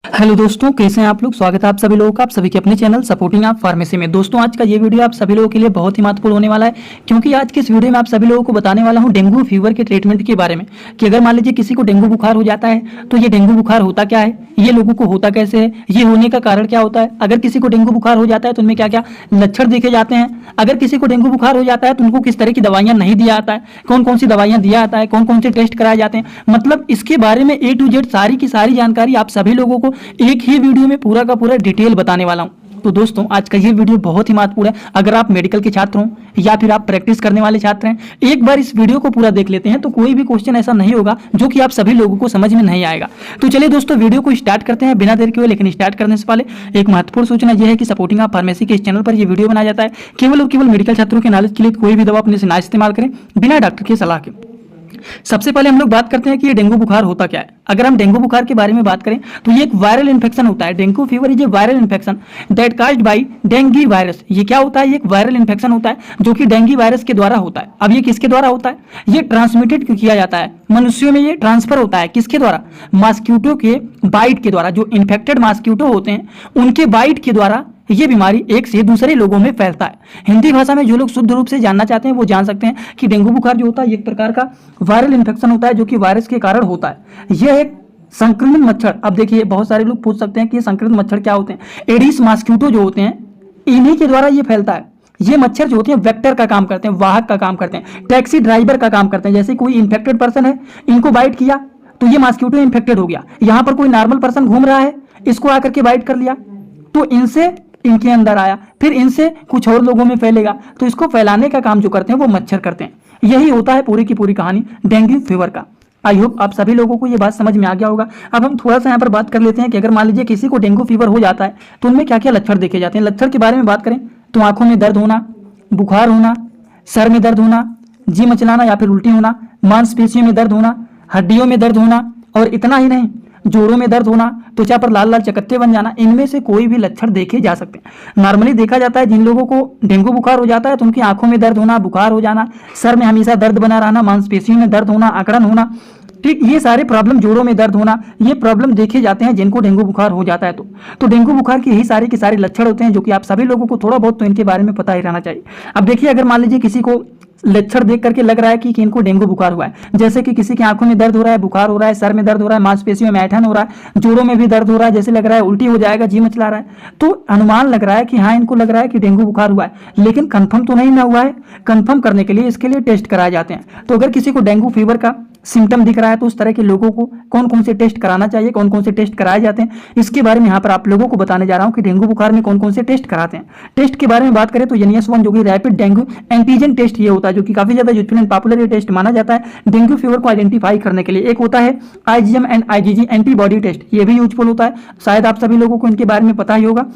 Hello दोस्तों, कैसे हैं आप लोग। स्वागत है आप सभी लोगों का, आप सभी के अपने चैनल सपोर्टिंग आप फार्मेसी में। दोस्तों आज का ये वीडियो आप सभी लोगों के लिए बहुत ही महत्वपूर्ण होने वाला है, क्योंकि आज के इस वीडियो में आप सभी लोगों को बताने वाला हूं डेंगू फीवर के ट्रीटमेंट के बारे में कि अगर मान लीजिए किसी को डेंगू बुखार हो जाता है तो ये डेंगू बुखार होता क्या है, ये लोगों को होता कैसे है, ये होने का कारण क्या होता है। अगर किसी को डेंगू बुखार हो जाता है तो उनमें क्या क्या लक्षण देखे जाते हैं। अगर किसी को डेंगू बुखार हो जाता है तो उनको किस तरह की दवाइयां नहीं दिया जाता है, कौन कौन सी दवाइयां दिया जाता है, कौन कौन से टेस्ट कराए जाते हैं, मतलब इसके बारे में A to Z सारी की सारी जानकारी आप सभी लोगों को एक ही वीडियो में पूरा का पूरा डिटेल बताने वाला हूं। तो दोस्तों आज का ये वीडियो बहुत ही महत्वपूर्ण है। अगर आप मेडिकल के छात्र हो या फिर आप प्रैक्टिस करने वाले छात्र हैं, एक बार इस वीडियो को पूरा देख लेते हैं तो कोई भी क्वेश्चन ऐसा नहीं होगा जो कि आप सभी लोगों को समझ में नहीं आएगा। तो चलिए दोस्तों वीडियो को स्टार्ट करते हैं बिना देर के हुए। लेकिन स्टार्ट करने से पहले एक महत्वपूर्ण सूचना यह है कि सपोर्टिंग आप फार्मेसी के इस चैनल पर यह वीडियो बनाया जाता है केवल और केवल मेडिकल छात्रों के नॉलेज के लिए। कोई भी दवा अपने से ना इस्तेमाल करें बिना डॉक्टर की सलाह के। सबसे पहले हम लोग बात करते हैं कि ये डेंगू बुखार होता क्या है। अगर हम डेंगू बुखार के बारे में बात करें तो ये एक वायरल इन्फेक्शन होता है। Dengue fever is a viral infection that caused by dengue virus. ये क्या होता है, ये एक वायरल इन्फेक्शन होता है जो कि डेंगू वायरस के द्वारा होता है। अब ये किसके द्वारा होता है, ये ट्रांसमिटेड किया जाता है मनुष्यों में। ये ट्रांसफर होता है किसके द्वारा, मॉस्किटो के बाइट के द्वारा। जो इन्फेक्टेड मॉस्किटो होते हैं उनके बाइट के द्वारा ये बीमारी एक से दूसरे लोगों में फैलता है। हिंदी भाषा में जो लोग शुद्ध रूप से जानना चाहते हैं वो जान सकते हैं कि डेंगू बुखार जो होता है एक प्रकार का वायरल इन्फेक्शन होता है जो कि वायरस के कारण होता है। यह एक संक्रमित मच्छर। अब देखिए बहुत सारे लोग पूछ सकते हैं कि ये संक्रमित मच्छर क्या होते हैं। एडिस मॉस्किटो जो होते हैं इन्हीं के द्वारा ये फैलता है। ये मच्छर जो होते हैं वेक्टर का काम करते हैं, वाहक का काम करते हैं, टैक्सी ड्राइवर का काम करते हैं। जैसे कोई इन्फेक्टेड पर्सन है, इनको बाइट किया तो ये मॉस्किटो इन्फेक्टेड हो गया। यहाँ पर कोई नॉर्मल पर्सन घूम रहा है, इसको आकर के बाइट कर लिया तो इनसे इनके अंदर आया, फिर इनसे कुछ और लोगों में फैलेगा। तो इसको फैलाने का काम जो करते हैं वो मच्छर करते हैं। यही होता है पूरी की पूरी कहानी डेंगू फीवर का। आई होप आप सभी लोगों को ये बात समझ में आ गया होगा। अब हम थोड़ा सा यहाँ पर बात कर लेते हैं कि अगर मान लीजिए किसी को डेंगू फीवर हो जाता है तो उनमें क्या क्या लक्षण देखे जाते हैं। लक्षण के बारे में बात करें तो आंखों में दर्द होना, बुखार होना, सर में दर्द होना, जी मचलाना या फिर उल्टी होना, मांसपेशियों में दर्द होना, हड्डियों में दर्द होना, और इतना ही नहीं जोड़ों में दर्द होना, त्वचा पर लाल लाल चकत्ते बन जाना। इनमें से कोई भी लक्षण देखे जा सकते हैं। नॉर्मली देखा जाता है जिन लोगों को डेंगू बुखार हो जाता है तो उनकी आंखों में दर्द होना, बुखार हो जाना, सर में हमेशा दर्द बना रहना, मांसपेशियों में दर्द होना, अकड़न होना, ठीक, ये सारे प्रॉब्लम, जोड़ों में दर्द होना, ये प्रॉब्लम देखे जाते हैं जिनको डेंगू बुखार हो जाता है। तो डेंगू बुखार के यही सारे के सारे लक्षण होते हैं जो कि आप सभी लोगों को थोड़ा बहुत तो इनके बारे में पता ही रहना चाहिए। अब देखिए अगर मान लीजिए किसी को लक्षण देख करके लग रहा है कि इनको डेंगू बुखार हुआ है, जैसे कि किसी की आंखों में दर्द हो रहा है, बुखार हो रहा है, सर में दर्द हो रहा है, मांसपेशियों में ऐंठन हो रहा है, जोड़ों में भी दर्द हो रहा है, जैसे लग रहा है उल्टी हो जाएगा, जी मचला रहा है, तो अनुमान लग रहा है कि हाँ इनको लग रहा है कि डेंगू बुखार हुआ है, लेकिन कंफर्म तो नहीं ना हुआ है। कंफर्म करने के लिए इसके लिए टेस्ट कराए जाते हैं। तो अगर किसी को डेंगू फीवर का सिम्टम दिख रहा है तो उस तरह के लोगों को कौन कौन से टेस्ट कराना चाहिए, कौन कौन से टेस्ट कराए जाते हैं, इसके बारे में यहाँ पर आप लोगों को बताने जा रहा हूँ कि डेंगू बुखार में कौन कौन से टेस्ट कराते हैं। टेस्ट के बारे में बात करें तो NS1 जो कि रैपिड डेंगू एंटीजन टेस्ट ये होता है जो कि काफी ज्यादा यूजफुल एंड पॉपुलर ये टेस्ट माना जाता है डेंगू फीवर को आइडेंटिफाई करने के लिए। एक होता है IgM and IgG antibody test, ये भी यूजफुल होता है। शायद आप सभी लोगों को इनके बारे में पता ही होगा।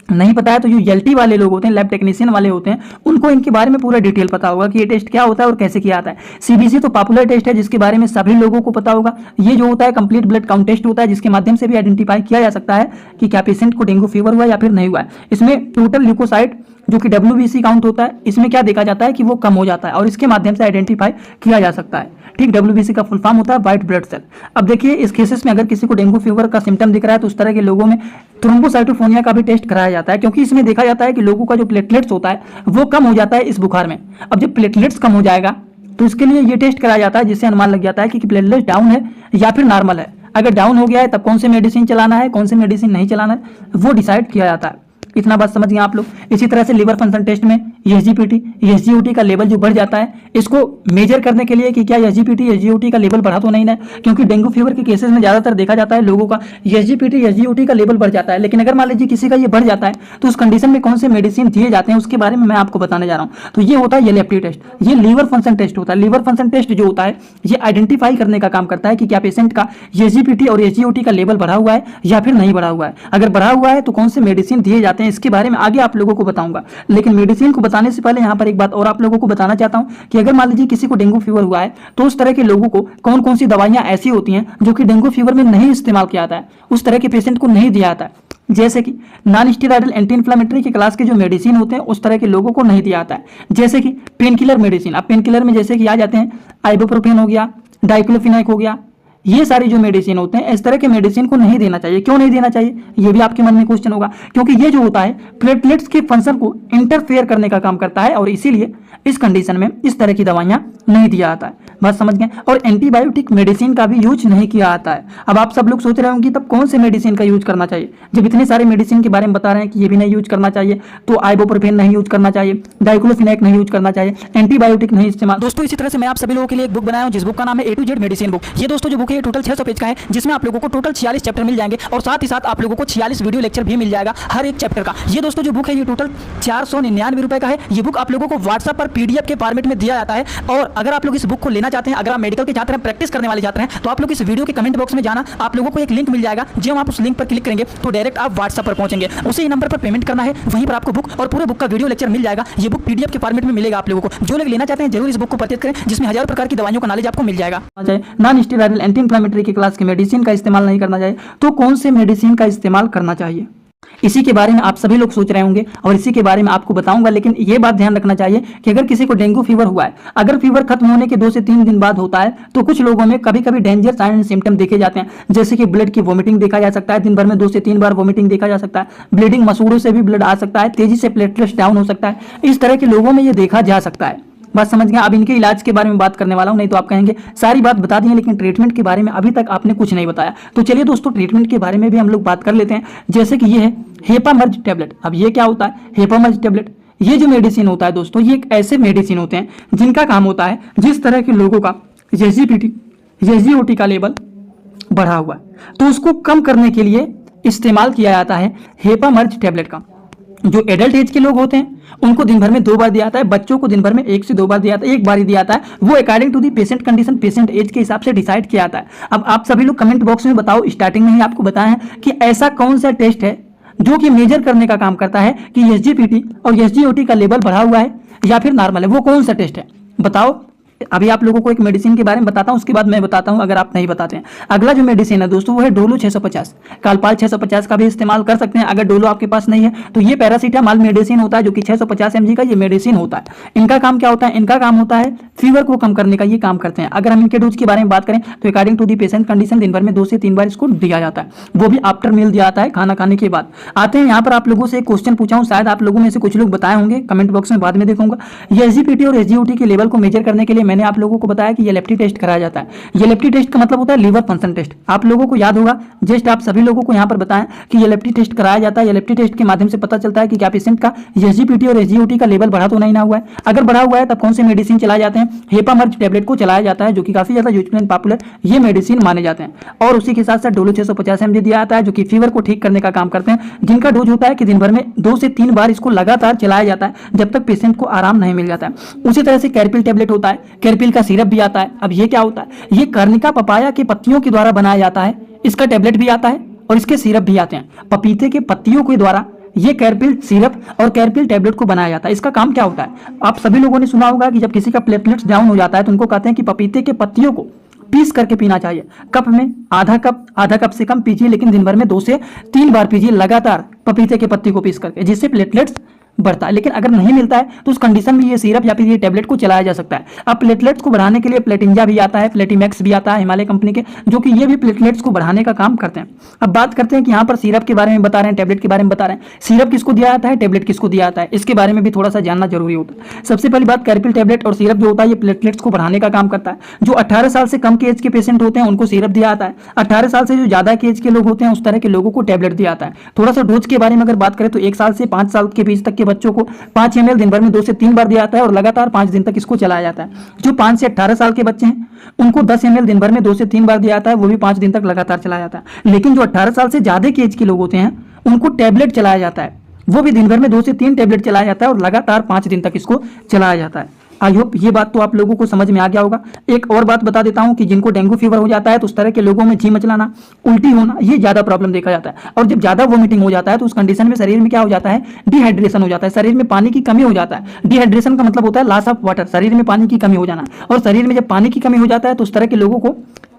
नहीं पता है तो जो LT वाले लोग होते हैं, लैब टेक्नीशियन वाले होते हैं, उनको इनके बारे में पूरा डिटेल पता होगा कि ये टेस्ट क्या होता है और कैसे किया जाता है। CBC तो पॉपुलर टेस्ट है जिसके बारे में सभी लोगों को पता होगा। ये जो होता है कंप्लीट ब्लड काउंट टेस्ट होता है जिसके माध्यम से भी आइडेंटिफाई किया जा सकता है कि क्या पेशेंट को डेंगू फीवर हुआ या फिर नहीं हुआ है। इसमें टोटल ल्यूकोसाइट जो कि WBC काउंट होता है, इसमें क्या देखा जाता है कि वो कम हो जाता है और इसके माध्यम से आइडेंटिफाई किया जा सकता है। ठीक, WBC का फुल फॉर्म होता है व्हाइट ब्लड सेल। अब देखिए इस केसेस में अगर किसी को डेंगू फीवर का सिम्टम दिख रहा है तो उस तरह के लोगों में थ्रोम्बोसाइटोफोनिया का भी टेस्ट कराया जाता है, क्योंकि इसमें देखा जाता है कि लोगों का जो प्लेटलेट्स होता है वो कम हो जाता है इस बुखार में। अब जब प्लेटलेट्स कम हो जाएगा तो इसके लिए ये टेस्ट कराया जाता है जिससे अनुमान लग जाता है कि प्लेटलेट्स डाउन है या फिर नॉर्मल है। अगर डाउन हो गया है तब कौन से मेडिसिन चलाना है, कौन से मेडिसिन नहीं चलाना है, वो डिसाइड किया जाता है। इतना बात समझ गए आप लोग। इसी तरह से लिवर फंक्शन टेस्ट में SGPT SGOT का लेवल जो बढ़ जाता है, इसको मेजर करने के लिए कि क्या SGPT SGOT का लेवल बढ़ा तो नहीं ना, क्योंकि डेंगू फीवर के केसेस में ज्यादातर देखा जाता है लोगों का SGPT SGOT का लेवल बढ़ जाता है। लेकिन अगर मान लीजिए किसी का ये बढ़ जाता है तो उस कंडीशन में कौन से मेडिसिन दिए जाते हैं उसके बारे में मैं आपको बताने जा रहा हूँ। तो ये होता है LFT टेस्ट, ये लीवर फंक्शन टेस्ट होता है। लीवर फंक्शन टेस्ट जो होता है ये आइडेंटिफाई करने का काम करता है कि क्या पेशेंट का SGPT और SGOT का लेवल बढ़ा हुआ है या फिर नहीं बढ़ा हुआ है। अगर बढ़ा हुआ है तो कौन से मेडिसिन दिए जाते हैं इसके बारे में आगे आप लोगों को बताऊंगा। लेकिन मेडिसिन को बताने से पहले यहाँ पर एक बात और आप लोगों को बताना चाहता हूँ कि अगर मान लीजिए किसी को डेंगू फीवर हुआ है तो उस तरह के लोगों को कौन कौन सी दवाइयां ऐसी होती हैं जो कि डेंगू फीवर में नहीं इस्तेमाल किया जाता है, उस तरह के पेशेंट को नहीं दिया जाता है। जैसे कि नॉन स्टेरॉइडल एंटी इन्फ्लेमेटरी के क्लास के जो मेडिसिन होते हैं उस तरह के लोगों को नहीं दिया जाता है। जैसे कि पेन किलर मेडिसिन, अब पेन किलर में जैसे कि आ जाते हैं आइबुप्रोफेन हो गया, डाइक्लोफिनाक हो गया, ये सारी जो मेडिसिन होते हैं इस तरह के मेडिसिन को नहीं देना चाहिए। क्यों नहीं देना चाहिए, ये भी आपके मन में क्वेश्चन होगा। क्योंकि ये जो होता है प्लेटलेट्स के फंक्शन को इंटरफेयर करने का काम करता है और इसीलिए इस कंडीशन में इस तरह की दवाइयां नहीं दिया जाता है। बात समझ गए। और एंटीबायोटिक मेडिसिन का भी यूज नहीं किया जाता है। अब आप सब लोग सोच रहे होंगे तब कौन से मेडिसिन का यूज करना चाहिए, जब इतने सारे मेडिसिन के बारे में बता रहे हैं कि ये भी नहीं यूज करना चाहिए, तो आइबुप्रोफेन नहीं यूज करना चाहिए, डाइक्लोफिनेक नहीं यूज करना चाहिए, एंटीबायोटिक नहीं इस्तेमाल। दोस्तों इसी तरह से मैं आप सभी लोगों के लिए एक बुक बनाया हूं जिस बुक का नाम है A to Z medicine book. ये दोस्तों जो बुक है ये टोटल 600 पेज का है, जिसमें आप लोगों को टोटल 46 चैप्टर मिल जाएंगे और साथ ही साथ आप लोगों को 46 वीडियो लेक्चर भी मिल जाएगा हर एक चैप्टर का। ये दोस्तों जो बुक है ये टोटल 499 रुपए का है। ये बुक आप लोगों को व्हाट्सएप पर PDF के फॉर्मेट में दिया जाता है। और अगर आप लोग इस बुक को लेना चाहते हैं, अगर आप मेडिकल के छात्र हैं, प्रैक्टिस करने वाले छात्र हैं, तो आप लोग इस वीडियो के कमेंट बॉक्स में जाना, आप लोगों को एक लिंक मिल जाएगा। जब आप उस लिंक पर क्लिक करेंगे तो डायरेक्ट आप व्हाट्सएप पर पहुंचेंगे, उसी नंबर पर पेमेंट करना है, वहीं पर आपको बुक और पूरे बुक का वीडियो लेक्चर मिल जाएगा। ये बुक PDF के फॉर्मेट में मिलेगा आप लोगों को। जो लोग लेना चाहते हैं जरूर इस बुक को परचेज करें, जिसमें हजारों प्रकार की दवाइयों का नॉलेज आपको मिल जाएगा। नॉन स्टेरॉइडल एंटी इंफ्लेमेटरी की क्लास के मेडिसिन का इस्तेमाल नहीं करना चाहिए, तो कौन से मेडिसिन का इस्तेमाल करना चाहिए, इसी के बारे में आप सभी लोग सोच रहे होंगे और इसी के बारे में आपको बताऊंगा। लेकिन ये बात ध्यान रखना चाहिए कि अगर किसी को डेंगू फीवर हुआ है, अगर फीवर खत्म होने के 2 से 3 दिन बाद होता है, तो कुछ लोगों में कभी कभी डेंजर साइन एंड सिम्टम देखे जाते हैं, जैसे कि ब्लड की वोमिटिंग देखा जा सकता है, दिन भर में 2 से 3 बार वोमिटिंग देखा जा सकता है, ब्लीडिंग, मसूड़ों से भी ब्लड आ सकता है, तेजी से प्लेटलेट्स डाउन हो सकता है। इस तरह के लोगों में ये देखा जा सकता है। बात समझ गए। अब इनके इलाज के बारे में बात करने वाला हूं, नहीं तो आप कहेंगे सारी बात बता दी लेकिन ट्रीटमेंट के बारे में अभी तक आपने कुछ नहीं बताया। तो चलिए दोस्तों ट्रीटमेंट के बारे में भी हम लोग बात कर लेते हैं। जैसे कि ये है हेपामर्ज टैबलेट। अब ये क्या होता है हेपामर्ज टैबलेट? ये जो मेडिसिन होता है दोस्तों, ये एक ऐसे मेडिसिन होते हैं जिनका काम होता है जिस तरह के लोगों का SGPT का लेवल बढ़ा हुआ है तो उसको कम करने के लिए इस्तेमाल किया जाता है हेपामर्ज टैबलेट का। जो एडल्ट एज के लोग होते हैं उनको दिन भर में 2 बार दिया जाता है, बच्चों को दिन भर में 1 से 2 बार दिया जाता है, 1 बार ही दिया जाता है। वो according to the patient condition, patient age के हिसाब से डिसाइड किया जाता है। अब आप सभी लोग कमेंट बॉक्स में बताओ, स्टार्टिंग में ही आपको बताया है कि ऐसा कौन सा टेस्ट है जो कि मेजर करने का काम करता है कि SGPT और SGOT का लेवल बढ़ा हुआ है या फिर नॉर्मल है। वो कौन सा टेस्ट है बताओ। अभी आप लोगों को एक मेडिसिन के बारे में बताता हूं, उसके बाद मैं बताता हूं अगर आप नहीं बताते हैं। अगला जो मेडिसिन है दोस्तों वो है डोलो 650। कालपाल 650 का भी इस्तेमाल कर सकते हैं अगर डोलो आपके पास नहीं है तो। ये पैरासीटामॉल मेडिसिन होता है जो कि 650 mg का ये मेडिसिन होता है। इनका काम क्या होता है? इनका काम होता है फीवर को कम करने का ये काम करते हैं। अगर हम इनके डोज के बारे में बात करें तो according to the patient condition दिन भर में 2 से 3 बार इसको दिया जाता है, वो भी आफ्टर मील दिया जाता है, खाना खाने के बाद। आते हैं यहाँ पर आप लोगों से एक क्वेश्चन पूछा हूँ, शायद आप लोगों में से कुछ लोग बताए होंगे, कमेंट बॉक्स में बाद में देखूंगा। ये SGPT और SGOT के लेवल को मेजर करने के लिए मैंने आप लोगों को बताया कि ये लेप्टी टेस्ट कराया जाता है। ये लेप्टी टेस्ट का मतलब होता है लीवर फंक्शन टेस्ट। आप लोगों को याद होगा, जस्ट आप सभी लोगों को यहाँ पर बताएं कि ये लेप्टी टेस्ट कराया जाता है। ये लेप्टी टेस्ट के माध्यम से पता चलता है कि क्या पेशेंट का SGPT और SGOT का लेवल बढ़ा तो नहीं ना हुआ है। अगर बढ़ा हुआ है तब कौन से मेडिसिन चलाए जाते हैं? हेपामर्ज टैबलेट को चलाया जाता है जो कि काफी ज्यादा यूजफुल एंड पॉपुलर ये मेडिसिन माने जाते हैं। और उसी के साथ साथ डोलो 650 mg दिया जाता है जो कि फीवर को ठीक करने का काम करते हैं, जिनका डोज होता है कि दिन भर में 2 से 3 बार इसको लगातार चलाया जाता है जब तक पेशेंट को आराम नहीं मिल जाता है। उसी तरह से कैरपिल टैबलेट होता है, कैरपिल का सिरप भी आता है। अब ये क्या होता है? ये कर्णिका पपाया के पत्तियों के द्वारा बनाया जाता है। इसका टैबलेट भी आता है और इसके सिरप भी आते हैं। पपीते के पत्तियों के द्वारा ये कैरपिल सिरप और कैरपिल टैबलेट को बनाया जाता है। इसका काम क्या होता है? आप सभी लोगों ने सुना होगा कि जब किसी का प्लेटलेट्स डाउन हो जाता है तो उनको कहते हैं कि पपीते के पत्तियों को पीस करके पीना चाहिए। कप में आधा कप से कम पीजिए, लेकिन दिन भर में 2 से 3 बार पीजिए लगातार पपीते के पत्ती को पीस करके, जिससे प्लेटलेट्स बढ़ता है। लेकिन अगर नहीं मिलता है तो उस कंडीशन में ये सिरप या फिर ये टैबलेट को चलाया जा सकता है। अब प्लेटलेट्स को बढ़ाने के लिए प्लेटिंजा भी आता है, प्लेटिमैक्स भी आता है हिमालय कंपनी के, जो कि ये भी प्लेटलेट्स को बढ़ाने का काम करते हैं। अब बात करते हैं कि यहाँ पर सिरप के बारे में बता रहे हैं, टैबलेट के बारे में बता रहे हैं। सिरप किसको दिया जाता है, टैबलेट किसको दिया जाता है, इसके बारे में भी थोड़ा सा जानना जरूरी होता है। सबसे पहली बात, कैरपिल टैबलेट और सिरप जो होता है ये प्लेटलेट्स को बढ़ाने का काम करता है। जो 18 साल से कम के एज के पेशेंट होते हैं उनको सिरप दिया जाता है। 18 साल से जो ज्यादा के एज के लोग होते हैं उस तरह के लोगों को टैबलेट दिया जाता है। थोड़ा सा डोज के बारे में अगर बात करें तो 1 साल से 5 साल के बीच तक के बच्चों को 5 ml दिन भर में 2 से 3 बार दिया जाता है और लगातार 5 दिन तक इसको चलाया जाता है। जो 5 से 18 साल के बच्चे हैं उनको 10 ml दिन भर में 2 से 3 बार दिया जाता है, वो भी 5 दिन तक लगातार चलाया जाता है। लेकिन जो 18 साल से ज्यादा के एज के लोग होते हैं उनको टैबलेट चलाया जाता है, वो भी दिन भर में 2 से 3 टैबलेट चलाया जाता है और लगातार 5 दिन तक इसको चलाया जाता है। आई होप ये बात तो आप लोगों को समझ में आ गया होगा। एक और बात बता देता हूं कि जिनको डेंगू फीवर हो जाता है तो उस तरह के लोगों में जी मचलाना, उल्टी होना, ये ज्यादा प्रॉब्लम देखा जाता है। और जब ज्यादा वोमिटिंग हो जाता है तो उस कंडीशन में शरीर में क्या हो जाता है, डिहाइड्रेशन हो जाता है, शरीर में पानी की कमी हो जाता है। डिहाइड्रेशन का मतलब होता है लॉस ऑफ वाटर, शरीर में पानी की कमी हो जाना। और शरीर में जब पानी की कमी हो जाता है तो उस तरह के लोगों को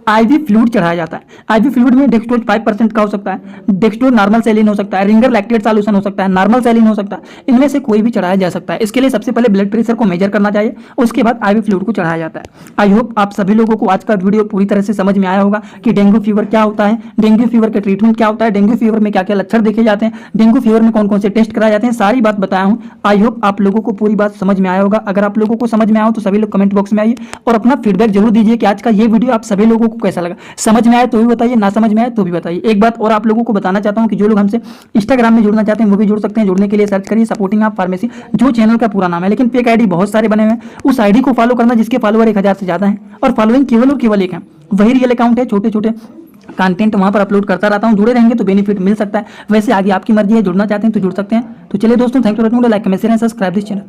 आईवी फ्लूइड चढ़ाया जाता है। आईवी फ्लूइड में डेक्सट्रोज 5% का हो सकता है, डेक्सट्रोज नॉर्मल सैलिन हो सकता है, रिंगर लैक्टेट सॉल्यूशन हो सकता है, नॉर्मल सैलिन हो सकता है, इनमें से कोई भी चढ़ाया जा सकता है। इसके लिए सबसे पहले ब्लड प्रेशर को मेजर करना चाहिए, उसके बाद आईवी फ्लूइड को चढ़ाया जाता है। आई होप आप सभी लोगों को आज का वीडियो पूरी तरह से समझ में आया होगा कि डेंगू फीवर क्या होता है, डेंगू फीवर का ट्रीटमेंट क्या होता है, डेंगू फीवर में क्या क्या लक्षण देखे जाते हैं, डेंगू फीवर में कौन कौन से टेस्ट कराए जाते हैं, सारी बात बताया हूं। आई होप आप लोगों को पूरी बात समझ में आया होगा। अगर आप लोगों को समझ में आया हो तो सभी लोग कमेंट बॉक्स में आइए और अपना फीडबैक जरूर दीजिए कि आज का ये वीडियो आप सभी लोगों को कैसा लगा। समझ में आया तो भी बताइए, ना समझ में आया तो भी बताइए। एक बात और आप लोगों को बताना चाहता हूं कि जो लोग हमसे इंस्टाग्राम में जुड़ना चाहते हैं वो भी जुड़ सकते हैं। जुड़ने के लिए सर्च करिए सपोर्टिंग आप फार्मेसी, जो चैनल का पूरा नाम है, लेकिन फेक आईडी बहुत सारे बने हुए हैं। उस आईडी को फॉलो करना जिसके फॉलोअर 1000 से ज्यादा है और फॉलोइंग केवल और केवल एक है, वही रियल अकाउंट है। छोटे छोटे कंटेंट वहां पर अपलोड करता रहता हूं, जुड़े रहेंगे तो बेनिफिट मिल सकता है। वैसे आगे आपकी मर्जी है, जुड़ना चाहते हैं तो जुड़ सकते हैं। तो चलिए दोस्तों, thank you for watching, like comment share and subscribe this channel.